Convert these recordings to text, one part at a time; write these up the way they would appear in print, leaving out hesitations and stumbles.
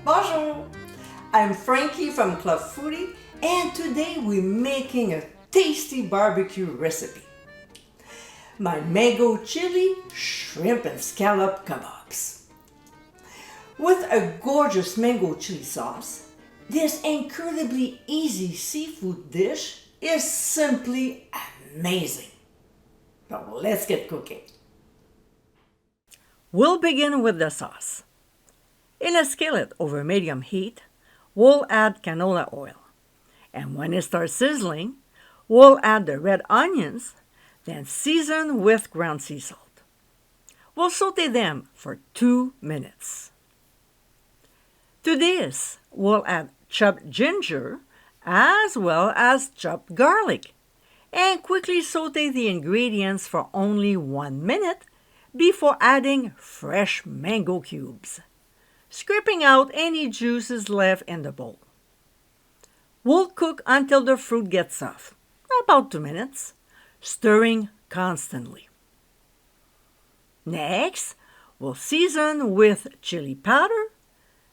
Bonjour! I'm Frankie from Club Foodie, and today we're making a tasty barbecue recipe. My mango chili, shrimp and scallop kebabs. With a gorgeous mango chili sauce, this incredibly easy seafood dish is simply amazing. So let's get cooking. We'll begin with the sauce. In a skillet over medium heat, we'll add canola oil. And when it starts sizzling, we'll add the red onions, then season with ground sea salt. We'll saute them for 2 minutes. To this, we'll add chopped ginger as well as chopped garlic and quickly saute the ingredients for only 1 minute before adding fresh mango cubes, scraping out any juices left in the bowl. We'll cook until the fruit gets soft, about 2 minutes, stirring constantly. Next, we'll season with chili powder,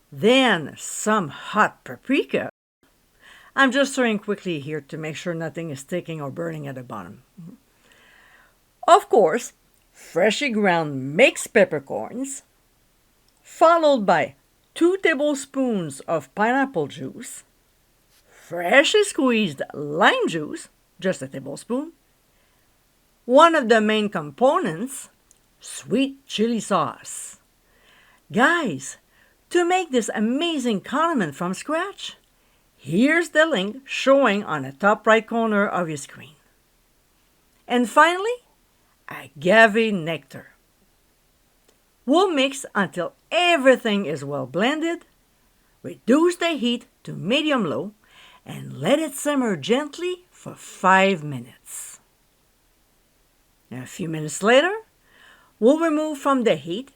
then some hot paprika. I'm just stirring quickly here to make sure nothing is sticking or burning at the bottom. Of course, freshly ground mixed peppercorns, followed by 2 tablespoons of pineapple juice, freshly squeezed lime juice, just a tablespoon, one of the main components, sweet chili sauce. Guys, to make this amazing condiment from scratch, here's the link showing on the top right corner of your screen. And finally, agave nectar. We'll mix until everything is well blended, reduce the heat to medium-low, and let it simmer gently for 5 minutes. A few minutes later, we'll remove from the heat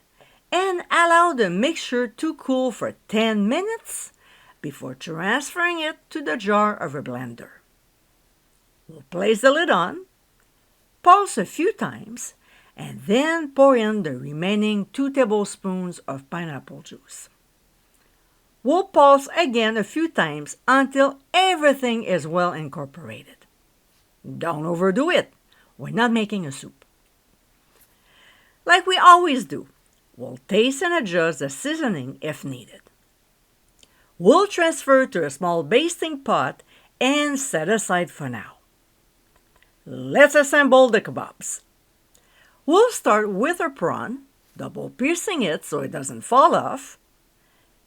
and allow the mixture to cool for 10 minutes before transferring it to the jar of a blender. We'll place the lid on, pulse a few times, and then pour in the remaining 2 tablespoons of pineapple juice. We'll pulse again a few times until everything is well incorporated. Don't overdo it. We're not making a soup. Like we always do, we'll taste and adjust the seasoning if needed. We'll transfer to a small basting pot and set aside for now. Let's assemble the kebabs. We'll start with our prawn, double piercing it so it doesn't fall off,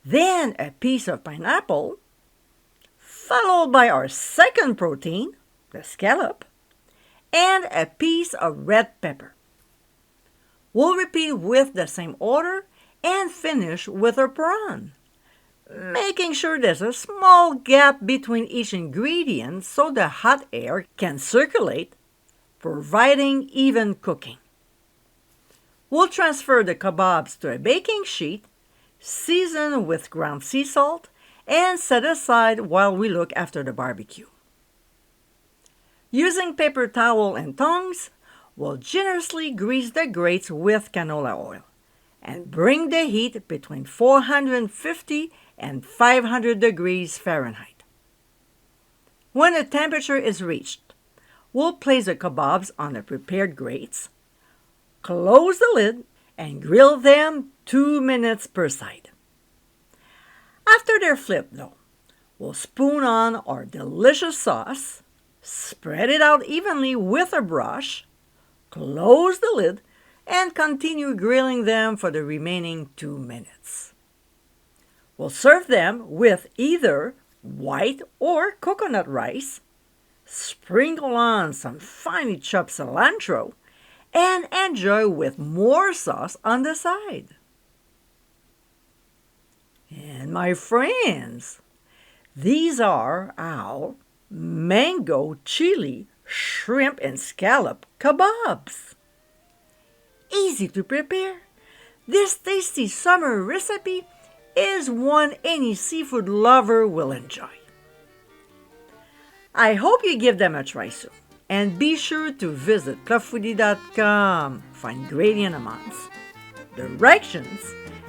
then a piece of pineapple, followed by our second protein, the scallop, and a piece of red pepper. We'll repeat with the same order and finish with our prawn, making sure there's a small gap between each ingredient so the hot air can circulate, providing even cooking. We'll transfer the kebabs to a baking sheet, season with ground sea salt, and set aside while we look after the barbecue. Using paper towel and tongs, we'll generously grease the grates with canola oil and bring the heat between 450 and 500 degrees Fahrenheit. When the temperature is reached, we'll place the kebabs on the prepared grates, close the lid, and grill them 2 minutes per side. After they're flipped, though, we'll spoon on our delicious sauce, spread it out evenly with a brush, close the lid, and continue grilling them for the remaining 2 minutes. We'll serve them with either white or coconut rice, sprinkle on some finely chopped cilantro, and enjoy with more sauce on the side. And my friends, these are our mango chili, shrimp, and scallop kebabs. Easy to prepare, this tasty summer recipe is one any seafood lover will enjoy. I hope you give them a try soon. And be sure to visit clubfoodie.com for ingredient amounts, directions,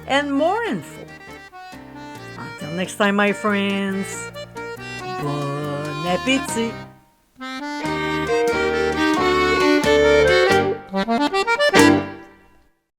and more info. Until next time, my friends, bon appétit!